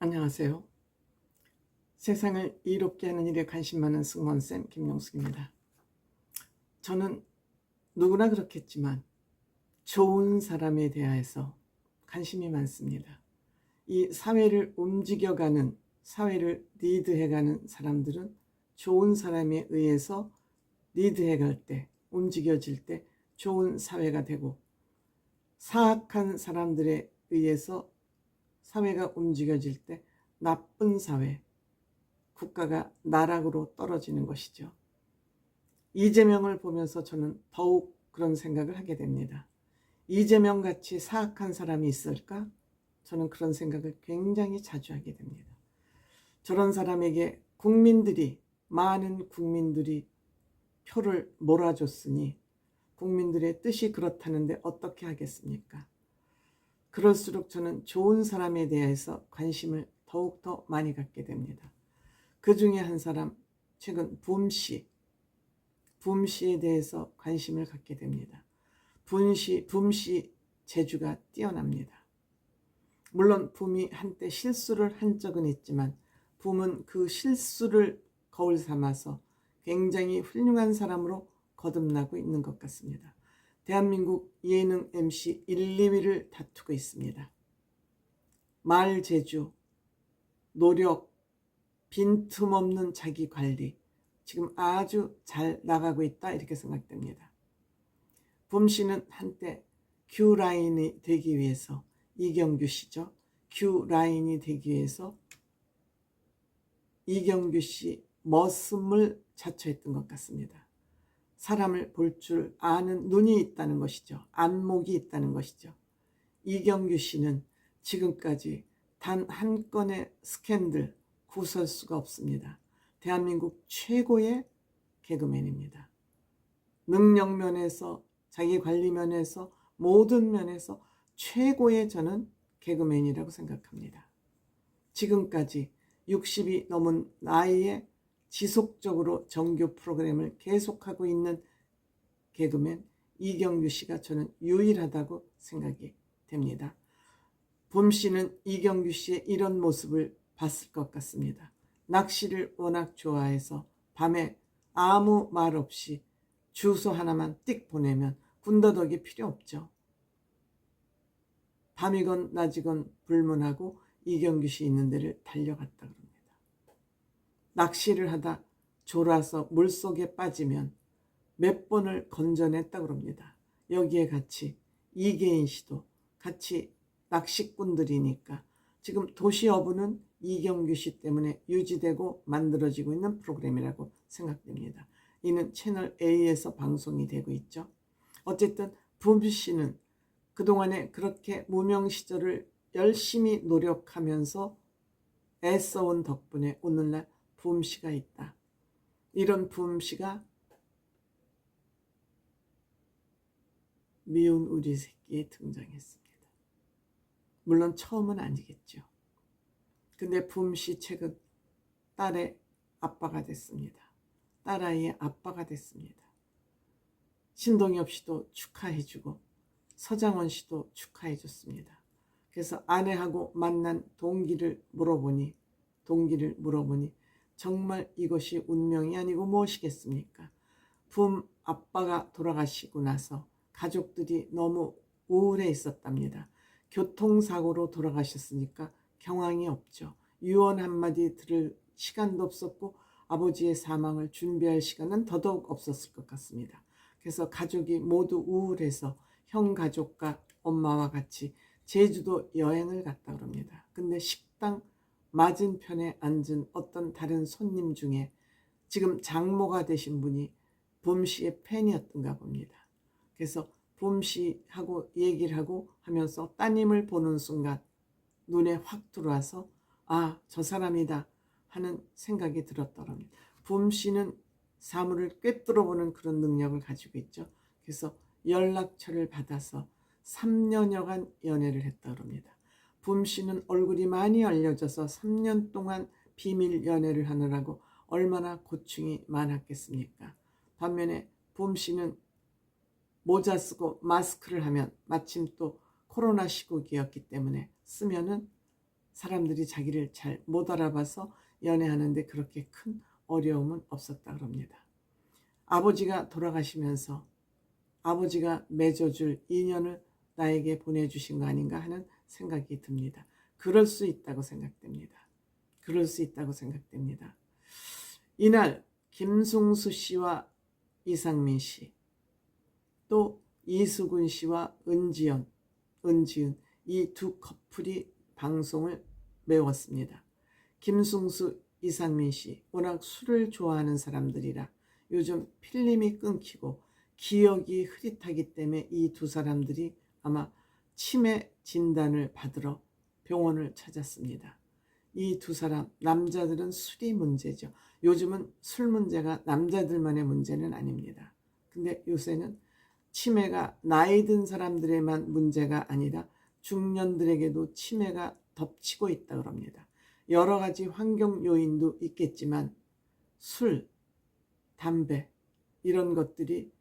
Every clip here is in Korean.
안녕하세요. 세상을 이롭게 하는 일에 관심 많은 승무원쌤 김용숙입니다. 저는 누구나 그렇겠지만 좋은 사람에 대해서 관심이 많습니다. 이 사회를 움직여가는, 사회를 리드해가는 사람들은 좋은 사람에 의해서 리드해갈 때, 움직여질 때 좋은 사회가 되고, 사악한 사람들에 의해서 사회가 움직여질 때 나쁜 사회, 국가가 나락으로 떨어지는 것이죠. 이재명을 보면서 저는 더욱 그런 생각을 하게 됩니다. 이재명 같이 사악한 사람이 있을까? 저는 그런 생각을 굉장히 자주 하게 됩니다. 저런 사람에게 많은 국민들이 표를 몰아줬으니 국민들의 뜻이 그렇다는데 어떻게 하겠습니까? 그럴수록 저는 좋은 사람에 대해서 관심을 더욱더 많이 갖게 됩니다. 그 중에 한 사람, 최근 붐씨에 대해서 관심을 갖게 됩니다. 붐씨 재주가 뛰어납니다. 물론 붐이 한때 실수를 한 적은 있지만 붐은 그 실수를 거울 삼아서 굉장히 훌륭한 사람으로 거듭나고 있는 것 같습니다. 대한민국 예능 MC 1, 2위를 다투고 있습니다. 말 재주, 노력, 빈틈없는 자기 관리, 지금 아주 잘 나가고 있다 이렇게 생각됩니다. 붐씨는 한때 Q라인이 되기 위해서, 이경규 씨죠. Q라인이 되기 위해서 이경규 씨 머슴을 자처했던 것 같습니다. 사람을 볼 줄 아는 눈이 있다는 것이죠. 안목이 있다는 것이죠. 이경규 씨는 지금까지 단 한 건의 스캔들 구설 수가 없습니다. 대한민국 최고의 개그맨입니다. 능력 면에서, 자기 관리 면에서, 모든 면에서 최고의 저는 개그맨이라고 생각합니다. 지금까지 60이 넘은 나이에 지속적으로 정규 프로그램을 계속하고 있는 개그맨 이경규 씨가 저는 유일하다고 생각이 됩니다. 붐 씨는 이경규 씨의 이런 모습을 봤을 것 같습니다. 낚시를 워낙 좋아해서 밤에 아무 말 없이 주소 하나만 띡 보내면 군더더기 필요 없죠. 밤이건 낮이건 불문하고 이경규 씨 있는 데를 달려갔다 그럽니다. 낚시를 하다 졸아서 물속에 빠지면 몇 번을 건져냈다 그럽니다. 여기에 같이 이계인 씨도 같이 낚시꾼들이니까 지금 도시어부는 이경규 씨 때문에 유지되고 만들어지고 있는 프로그램이라고 생각됩니다. 이는 채널 A에서 방송이 되고 있죠. 어쨌든 붐 씨는 그동안에 그렇게 무명 시절을 열심히 노력하면서 애써온 덕분에 오늘날 붐 씨가 있다. 이런 붐 씨가 미운 우리 새끼에 등장했습니다. 물론 처음은 아니겠죠. 근데 붐 씨 최근 딸의 아빠가 됐습니다. 딸아이의 아빠가 됐습니다. 신동엽 씨도 축하해주고 서장원 씨도 축하해줬습니다. 그래서 아내하고 만난 동기를 물어보니 정말 이것이 운명이 아니고 무엇이겠습니까? 붐 아빠가 돌아가시고 나서 가족들이 너무 우울해 있었답니다. 교통사고로 돌아가셨으니까 경황이 없죠. 유언 한마디 들을 시간도 없었고 아버지의 사망을 준비할 시간은 더더욱 없었을 것 같습니다. 그래서 가족이 모두 우울해서 형 가족과 엄마와 같이 제주도 여행을 갔다 그럽니다. 근데 식당 맞은편에 앉은 어떤 다른 손님 중에 지금 장모가 되신 분이 붐 씨의 팬이었던가 봅니다. 그래서 붐 씨하고 얘기를 하고 하면서 따님을 보는 순간 눈에 확 들어와서 아, 저 사람이다 하는 생각이 들었더랍니다. 붐 씨는 사물을 꿰뚫어보는 그런 능력을 가지고 있죠. 그래서 연락처를 받아서 3년여간 연애를 했다 그럽니다. 붐 씨는 얼굴이 많이 알려져서 3년 동안 비밀 연애를 하느라고 얼마나 고충이 많았겠습니까? 반면에 붐 씨는 모자 쓰고 마스크를 하면 마침 또 코로나 시국이었기 때문에 쓰면은 사람들이 자기를 잘 못 알아봐서 연애하는데 그렇게 큰 어려움은 없었다 그럽니다. 아버지가 돌아가시면서 아버지가 맺어줄 인연을 나에게 보내주신 거 아닌가 하는 생각이 듭니다. 그럴 수 있다고 생각됩니다. 그럴 수 있다고 생각됩니다. 이날 김승수 씨와 이상민 씨, 또 이수근 씨와 은지은 이 두 커플이 방송을 메웠습니다. 김승수, 이상민 씨 워낙 술을 좋아하는 사람들이라 요즘 필름이 끊기고 기억이 흐릿하기 때문에 이 두 사람들이 아마 치매 진단을 받으러 병원을 찾았습니다. 이 두 사람, 남자들은 술이 문제죠. 요즘은 술 문제가 남자들만의 문제는 아닙니다. 근데 요새는 치매가 나이 든 사람들에만 문제가 아니라 중년들에게도 치매가 덮치고 있다 그럽니다. 여러 가지 환경 요인도 있겠지만 술, 담배 이런 것들이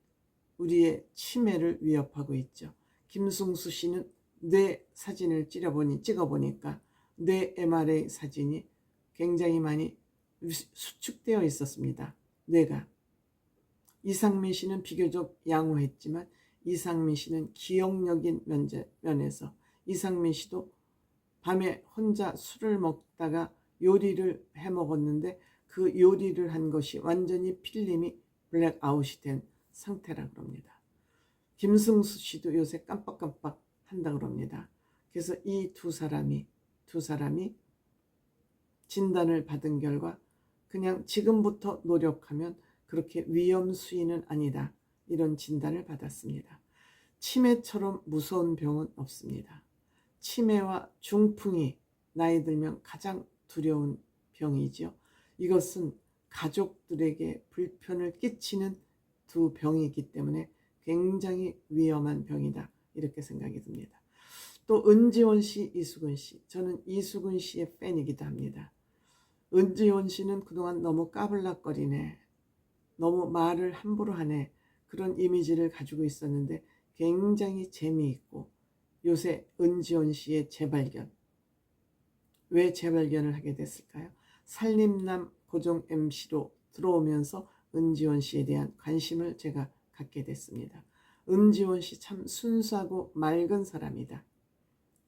우리의 치매를 위협하고 있죠. 김승수 씨는 뇌 사진을 찍어보니까 뇌 MRI 사진이 굉장히 많이 수축되어 있었습니다. 뇌가. 이상민 씨는 비교적 양호했지만 이상민 씨는 기억력인 면에서 이상민 씨도 밤에 혼자 술을 먹다가 요리를 해 먹었는데 그 요리를 한 것이 완전히 필름이 블랙아웃이 된 상태라 그럽니다. 김승수 씨도 요새 깜빡깜빡 한다 그럽니다. 그래서 이 두 사람이 진단을 받은 결과 그냥 지금부터 노력하면 그렇게 위험 수위는 아니다, 이런 진단을 받았습니다. 치매처럼 무서운 병은 없습니다. 치매와 중풍이 나이 들면 가장 두려운 병이죠. 이것은 가족들에게 불편을 끼치는 두 병이기 때문에 굉장히 위험한 병이다, 이렇게 생각이 듭니다. 또 은지원 씨, 이수근 씨, 저는 이수근 씨의 팬이기도 합니다. 은지원 씨는 그동안 너무 까불락거리네, 너무 말을 함부로 하네, 그런 이미지를 가지고 있었는데 굉장히 재미있고, 요새 은지원 씨의 재발견, 왜 재발견을 하게 됐을까요? 살림남 고정 MC로 들어오면서 은지원 씨에 대한 관심을 제가 갖게 됐습니다. 은지원 씨 참 순수하고 맑은 사람이다.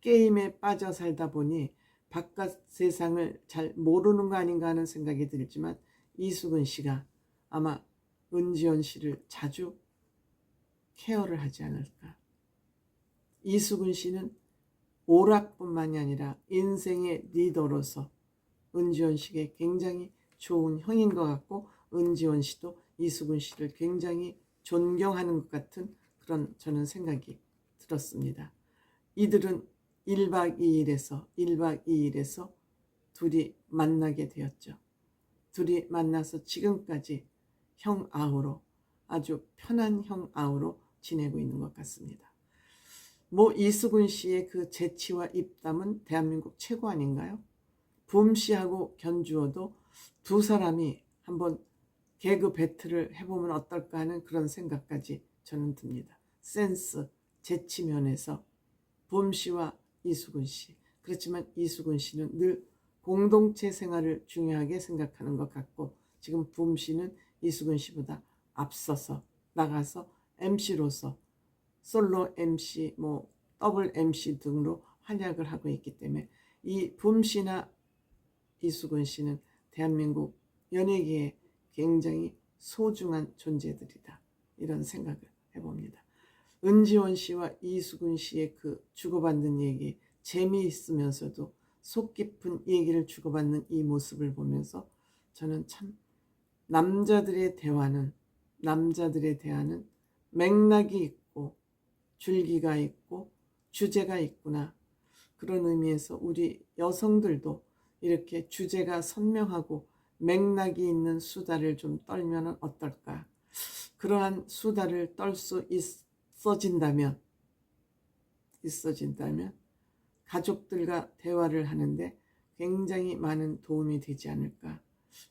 게임에 빠져 살다 보니 바깥 세상을 잘 모르는 거 아닌가 하는 생각이 들지만 이수근 씨가 아마 은지원 씨를 자주 케어를 하지 않을까. 이수근 씨는 오락뿐만이 아니라 인생의 리더로서 은지원 씨에게 굉장히 좋은 형인 것 같고, 은지원 씨도 이수근 씨를 굉장히 존경하는 것 같은 그런 저는 생각이 들었습니다. 이들은 1박 2일에서 둘이 만나게 되었죠. 둘이 만나서 지금까지 형아우로, 아주 편한 형아우로 지내고 있는 것 같습니다. 뭐 이수근 씨의 그 재치와 입담은 대한민국 최고 아닌가요? 붐 씨하고 견주어도 두 사람이 한번 개그 배틀을 해보면 어떨까 하는 그런 생각까지 저는 듭니다. 센스, 재치 면에서 붐 씨와 이수근 씨. 그렇지만 이수근 씨는 늘 공동체 생활을 중요하게 생각하는 것 같고, 지금 붐 씨는 이수근 씨보다 앞서서 나가서 MC로서 솔로 MC, 더블 MC 등으로 활약을 하고 있기 때문에 이 붐 씨나 이수근 씨는 대한민국 연예계에 굉장히 소중한 존재들이다, 이런 생각을 해봅니다. 은지원 씨와 이수근 씨의 그 주고받는 얘기, 재미있으면서도 속 깊은 얘기를 주고받는 이 모습을 보면서 저는 참 남자들의 대화는 맥락이 있고 줄기가 있고 주제가 있구나, 그런 의미에서 우리 여성들도 이렇게 주제가 선명하고 맥락이 있는 수다를 좀 떨면 어떨까. 그러한 수다를 떨 수 있어진다면 가족들과 대화를 하는데 굉장히 많은 도움이 되지 않을까.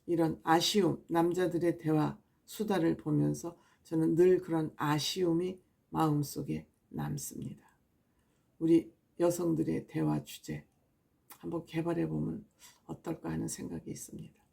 이런 아쉬움, 남자들의 대화, 수다를 보면서 저는 늘 그런 아쉬움이 마음속에 남습니다. 우리 여성들의 대화 주제 한번 개발해 보면 어떨까 하는 생각이 있습니다.